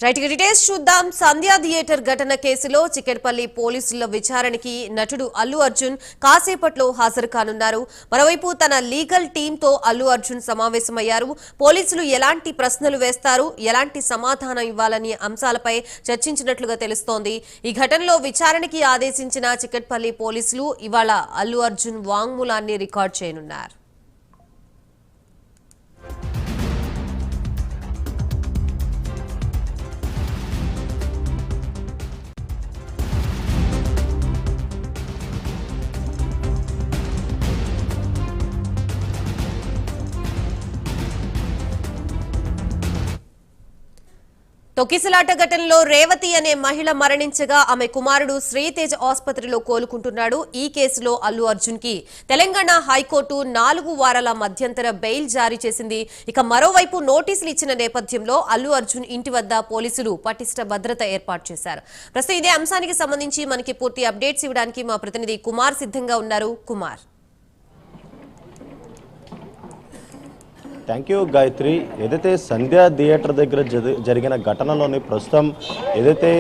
Right details చూద్దాం. సంధ్యా theatre ఘటన కేసులో చికెట్పల్లి పోలీసుల విచారణకి నటుడు అల్లు అర్జున్ కాసేపట్లో హాజరు కానున్నారు. మరోవైపు తన లీగల్ టీంతో అల్లు అర్జున్ సమావేశమయ్యారు. పోలీసులు ఎలాంటి ప్రశ్నలు వేస్తారు, ఎలాంటి సమాధానం ఇవ్వాలనే అంశాలపై చర్చించినట్లుగా తెలుస్తోంది. ఈ ఘటనలో విచారణకి ఆదేశించిన చికెట్పల్లి పోలీసులు ఇవాళ అల్లు అర్జున్ వాంగ్మూలాన్ని రికార్డ్ చేయనున్నారు. తొక్కిసలాట ఘటనలో రేవతి అనే మహిళ మరణించగా ఆమె కుమారుడు శ్రీతేజ్ ఆసుపత్రిలో కోలుకుంటున్నాడు. ఈ కేసులో అల్లు అర్జున్ కి తెలంగాణ హైకోర్టు 4 వారాల మధ్యంతర బెయిల్ జారీ చేసింది. ఇక మరోవైపు నోటీసులు ఇచ్చిన నేపథ్యంలో అల్లు అర్జున్ ఇంటి వద్ద పోలీసులు పటిష్ట భద్రత ఏర్పాటు చేశారు. ప్రస్తుతం ఇదే అంశానికి సంబంధించి మనకి పూర్తి అప్డేట్స్ ఇవ్వడానికి మా ప్రతినిధి కుమార్ సిద్ధంగా ఉన్నారు. కుమార్. Thank you Gayatri. ఏదైతే సంధ్యా థియేటర్ దగ్గర జరిగిన ఘటనలోని ప్రస్తుతం ఏదైతే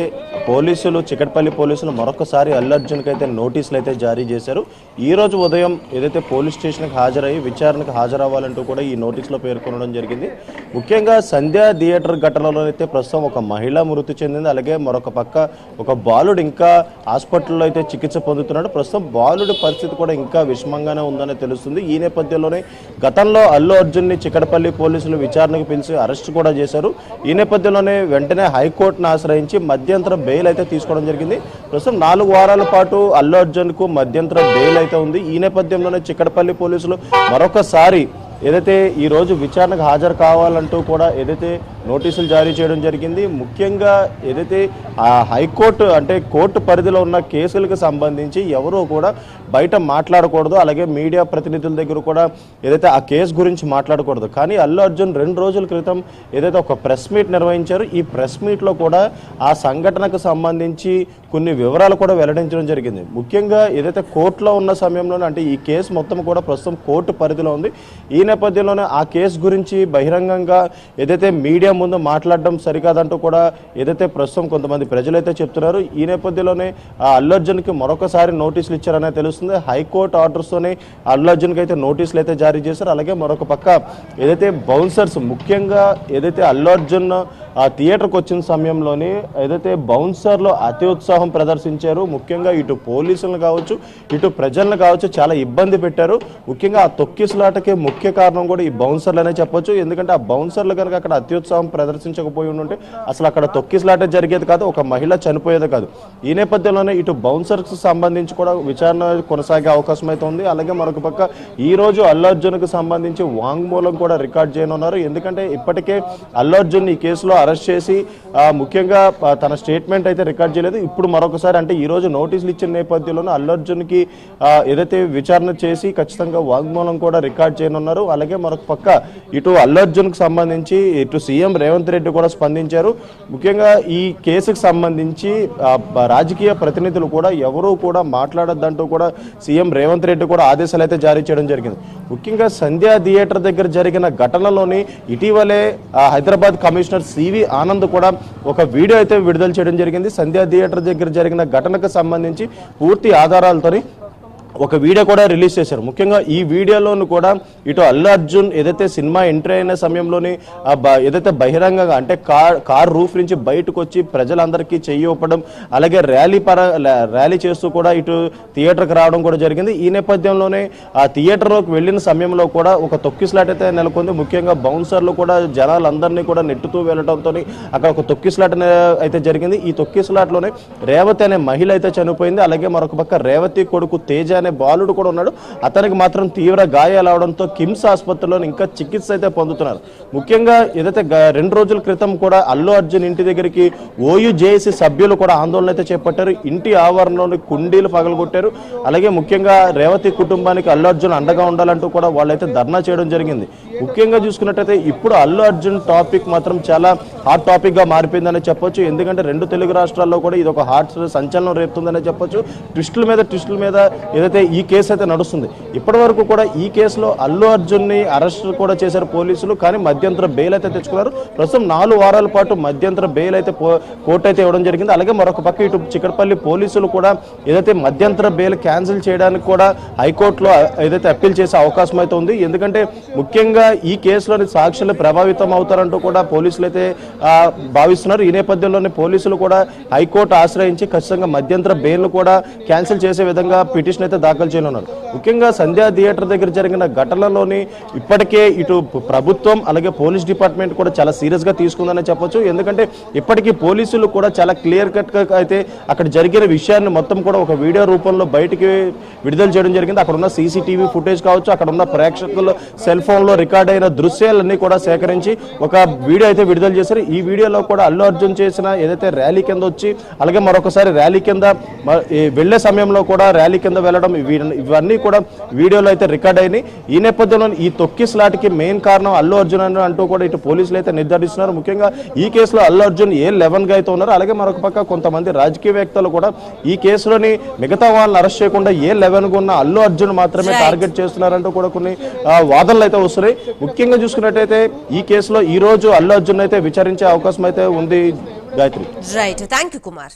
పోలీసులు చికెట్పల్లి పోలీసులు మరొకసారి అల్లు అర్జున్కి అయితే నోటీసులు అయితే జారీ చేశారు. ఈ రోజు ఉదయం ఏదైతే పోలీస్ స్టేషన్కి హాజరయ్యి విచారణకు హాజరవ్వాలంటూ కూడా ఈ నోటీసులో పేర్కొనడం జరిగింది. ముఖ్యంగా సంధ్యా థియేటర్ ఘటనలో అయితే ప్రస్తుతం ఒక మహిళ మృతి చెందింది. అలాగే మరొక పక్క ఒక బాలుడు ఇంకా హాస్పిటల్లో అయితే చికిత్స పొందుతున్నాడు. ప్రస్తుతం బాలుడి పరిస్థితి కూడా ఇంకా విషమంగానే ఉందని తెలుస్తుంది. ఈ నేపథ్యంలోనే గతంలో అల్లు అర్జున్ని చికెట్పల్లి పోలీసులు విచారణకు పిలిచి అరెస్ట్ కూడా చేశారు. ఈ నేపథ్యంలోనే వెంటనే హైకోర్టును ఆశ్రయించి మధ్యంతర బెయిల్ అయితే తీసుకోవడం జరిగింది. ప్రస్తుతం 4 వారాల పాటు అల్లు అర్జున్కు మధ్యంతర బెయిల్ అయితే ఉంది. ఈ నేపథ్యంలోనే చికెట్పల్లి పోలీసులు మరొకసారి ఏదైతే ఈ రోజు విచారణకు హాజరు కావాలంటూ కూడా ఏదైతే నోటీసులు జారీ చేయడం జరిగింది. ముఖ్యంగా ఏదైతే ఆ హైకోర్టు అంటే కోర్టు పరిధిలో ఉన్న కేసులకు సంబంధించి ఎవరూ కూడా బయట మాట్లాడకూడదు, అలాగే మీడియా ప్రతినిధుల దగ్గర కూడా ఏదైతే ఆ కేసు గురించి మాట్లాడకూడదు. కానీ అల్లు అర్జున్ 2 రోజుల క్రితం ఏదైతే ఒక ప్రెస్ మీట్ నిర్వహించారు. ఈ ప్రెస్ మీట్లో కూడా ఆ సంఘటనకు సంబంధించి కొన్ని వివరాలు కూడా వెల్లడించడం జరిగింది. ముఖ్యంగా ఏదైతే కోర్టులో ఉన్న సమయంలోనే అంటే ఈ కేసు మొత్తం కూడా ప్రస్తుతం కోర్టు పరిధిలో ఉంది. ఈ నేపథ్యంలోనే ఆ కేసు గురించి బహిరంగంగా ఏదైతే మీడియా ముందు మాట్లాడడం సరికాదంటూ కూడా ఏదైతే ప్రస్తుతం కొంతమంది ప్రజలైతే చెప్తున్నారు. ఈ నేపథ్యంలోనే అల్లు అర్జున్కి మరొకసారి నోటీసులు ఇచ్చారనే తెలుస్తుంది. హైకోర్టు ఆర్డర్స్తోనే అల్లు అర్జున్కి అయితే నోటీసులు అయితే జారీ చేశారు. అలాగే మరొక పక్క ఏదైతే బౌన్సర్స్ ముఖ్యంగా ఏదైతే అల్లు అర్జున్ ఆ థియేటర్కి వచ్చిన సమయంలోనే ఏదైతే బౌన్సర్లు అతి ఉత్సాహం ప్రదర్శించారు. ముఖ్యంగా ఇటు పోలీసులను కావచ్చు, ఇటు ప్రజలను కావచ్చు చాలా ఇబ్బంది పెట్టారు. ముఖ్యంగా ఆ తొక్కిసలాటకే ముఖ్య కారణం కూడా ఈ బౌన్సర్లనే చెప్పొచ్చు. ఎందుకంటే ఆ బౌన్సర్లు కనుక అక్కడ అత్యుత్సాహం ప్రదర్శించకపోయి ఉంటే అసలు అక్కడ తొక్కిసలాట జరిగేది కాదు, ఒక మహిళ చనిపోయేది కాదు. ఈ నేపథ్యంలోనే ఇటు బౌన్సర్స్ సంబంధించి కూడా విచారణ కొనసాగే అవకాశం అయితే ఉంది. అలాగే మరొక పక్క ఈ రోజు అల్లు అర్జున్కు సంబంధించి వాంగ్మూలం కూడా రికార్డ్ చేయనున్నారు. ఎందుకంటే ఇప్పటికే అల్లు అర్జున్ ఈ కేసులో అరెస్ట్ చేసి ముఖ్యంగా తన స్టేట్మెంట్ అయితే రికార్డ్ చేయలేదు. ఇప్పుడు మరొకసారి అంటే ఈ రోజు నోటీసులు ఇచ్చిన నేపథ్యంలోనే అల్లు అర్జున్కి ఏదైతే విచారణ చేసి ఖచ్చితంగా వాంగ్మూలం కూడా రికార్డ్ చేయనున్నారు. అలాగే మరొక పక్క ఇటు అల్లు అర్జున్కి సంబంధించి ఇటు సీఎం రేవంత్ రెడ్డి కూడా స్పందించారు. ముఖ్యంగా ఈ కేసుకు సంబంధించి రాజకీయ ప్రతినిధులు కూడా ఎవరూ కూడా మాట్లాడొద్దంటూ కూడా సీఎం రేవంత్ రెడ్డి కూడా ఆదేశాలు అయితే జారీ చేయడం జరిగింది. ముఖ్యంగా సంధ్యా థియేటర్ దగ్గర జరిగిన ఘటనలోని ఇటీవలే హైదరాబాద్ కమిషనర్ సివి ఆనంద్ కూడా ఒక వీడియో అయితే విడుదల చేయడం జరిగింది. సంధ్యా థియేటర్ దగ్గర జరిగిన ఘటనకు సంబంధించి పూర్తి ఆధారాలతోని ఒక వీడియో కూడా రిలీజ్ చేశారు. ముఖ్యంగా ఈ వీడియోలోను కూడా ఇటు అల్లు అర్జున్ ఏదైతే సినిమా ఎంట్రీ అయిన సమయంలోని ఏదైతే బహిరంగంగా అంటే కార్ రూఫ్ నుంచి బయటకు వచ్చి ప్రజలందరికీ చెయ్యి ఊపడం, అలాగే ర్యాలీ చేస్తూ కూడా ఇటు థియేటర్కి రావడం కూడా జరిగింది. ఈ నేపథ్యంలోనే ఆ థియేటర్లోకి వెళ్ళిన సమయంలో కూడా ఒక తొక్కిసలాట అయితే నెలకొంది. ముఖ్యంగా బౌన్సర్లు కూడా జనాలందరినీ కూడా నెట్టుతూ వెళ్ళడంతో అక్కడ ఒక తొక్కిసలాట అయితే జరిగింది. ఈ తొక్కిసలాటలోనే రేవతి అనే మహిళ అయితే చనిపోయింది. అలాగే మరొక పక్క రేవతి కొడుకు తేజ అనే బాలుడు కూడా ఉన్నాడు. అతనికి మాత్రం తీవ్ర గాయాలు అవడంతో కిమ్స్ ఆసుపత్రిలో ఇంకా చికిత్స అయితే పొందుతున్నారు. ముఖ్యంగా ఏదైతే 2 రోజుల క్రితం కూడా అల్లు అర్జున్ ఇంటి దగ్గరికి ఓయూజేఏసీ సభ్యులు కూడా ఆందోళన అయితే చేపట్టారు. ఇంటి ఆవరణలోని కుండీలు పగలగొట్టారు. అలాగే ముఖ్యంగా రేవతి కుటుంబానికి అల్లు అర్జున్ అండగా ఉండాలంటూ కూడా వాళ్ళైతే ధర్నా చేయడం జరిగింది. ముఖ్యంగా చూసుకున్నట్టయితే ఇప్పుడు అల్లు అర్జున్ టాపిక్ మాత్రం చాలా హాట్ టాపిక్ గా మారిపోయిందని చెప్పొచ్చు. ఎందుకంటే రెండు తెలుగు రాష్ట్రాల్లో కూడా ఇది ఒక హాట్ సంచలనం రేపుతుందని చెప్పొచ్చు. ట్విస్టుల మీద ఏదైతే ఈ కేసు అయితే నడుస్తుంది. ఇప్పటి వరకు కూడా ఈ కేసులో అల్లు అర్జున్ ని అరెస్ట్ కూడా చేశారు పోలీసులు. కానీ మధ్యంతర బెయిల్ అయితే తెచ్చుకున్నారు. ప్రస్తుతం 4 వారాల పాటు మధ్యంతర బెయిల్ అయితే కోర్టు అయితే ఇవ్వడం జరిగింది. అలాగే మరొక పక్క ఇటు చిక్కడపల్లి పోలీసులు కూడా ఏదైతే మధ్యంతర బెయిల్ క్యాన్సిల్ చేయడానికి కూడా హైకోర్టులో ఏదైతే అప్పీల్ చేసే అవకాశం అయితే ఉంది. ఎందుకంటే ముఖ్యంగా ఈ కేసులోని సాక్షులు ప్రభావితం అవుతారంటూ కూడా పోలీసులు అయితే భావిస్తున్నారు. ఈ నేపథ్యంలోనే పోలీసులు కూడా హైకోర్టు ఆశ్రయించి ఖచ్చితంగా మధ్యంతర బెయిల్ కూడా క్యాన్సిల్ చేసే విధంగా పిటిషన్ అయితే దాఖలు చేయనున్నారు. ముఖ్యంగా సంధ్యా థియేటర్ దగ్గర జరిగిన ఘటనలోని ఇప్పటికే ఇటు ప్రభుత్వం అలాగే పోలీస్ డిపార్ట్మెంట్ కూడా చాలా సీరియస్ గా తీసుకుందని చెప్పొచ్చు. ఎందుకంటే ఇప్పటికీ పోలీసులు కూడా చాలా క్లియర్ కట్ గా అయితే అక్కడ జరిగిన విషయాన్ని మొత్తం కూడా ఒక వీడియో రూపంలో బయటికి విడుదల చేయడం జరిగింది. అక్కడ ఉన్న సీసీటీవీ ఫుటేజ్ కావచ్చు, అక్కడ ఉన్న ప్రేక్షకుల సెల్ ఫోన్ లో రికార్డ్ అయిన దృశ్యాలన్నీ కూడా సేకరించి ఒక వీడియో అయితే విడుదల చేశారు. ఈ వీడియోలో కూడా అల్లు అర్జున్ చేసిన ఏదైతే ర్యాలీ కింద వచ్చి అలాగే మరొకసారి ర్యాలీ కింద వెళ్లే సమయంలో కూడా ర్యాలీ కింద వెళ్ళడం ఇవన్నీ కూడా వీడియోలో అయితే రికార్డ్ అయినాయి. ఈ నేపథ్యంలో ఈ తొక్కిసలాటకి మెయిన్ కారణం అల్లు అర్జున్ అని అంటూ కూడా ఇటు పోలీసులు అయితే నిర్ధారిస్తున్నారు. ముఖ్యంగా ఈ కేసులో అల్లు అర్జున్ A11 గా అయితే ఉన్నారు. అలాగే మరొక పక్క కొంతమంది రాజకీయవేత్తలు కూడా ఈ కేసులోని మిగతా వాళ్ళని అరెస్ట్ చేయకుండా A11 గా ఉన్న అల్లు అర్జున్ మాత్రమే టార్గెట్ చేస్తున్నారంటూ కూడా కొన్ని వాదనలు అయితే వస్తున్నాయి. ముఖ్యంగా చూసుకున్నట్టయితే ఈ కేసులో ఈ రోజు అల్లు అర్జున్ అయితే విచారించే అవకాశం అయితే ఉంది. Gayatri. Right, thank you Kumar.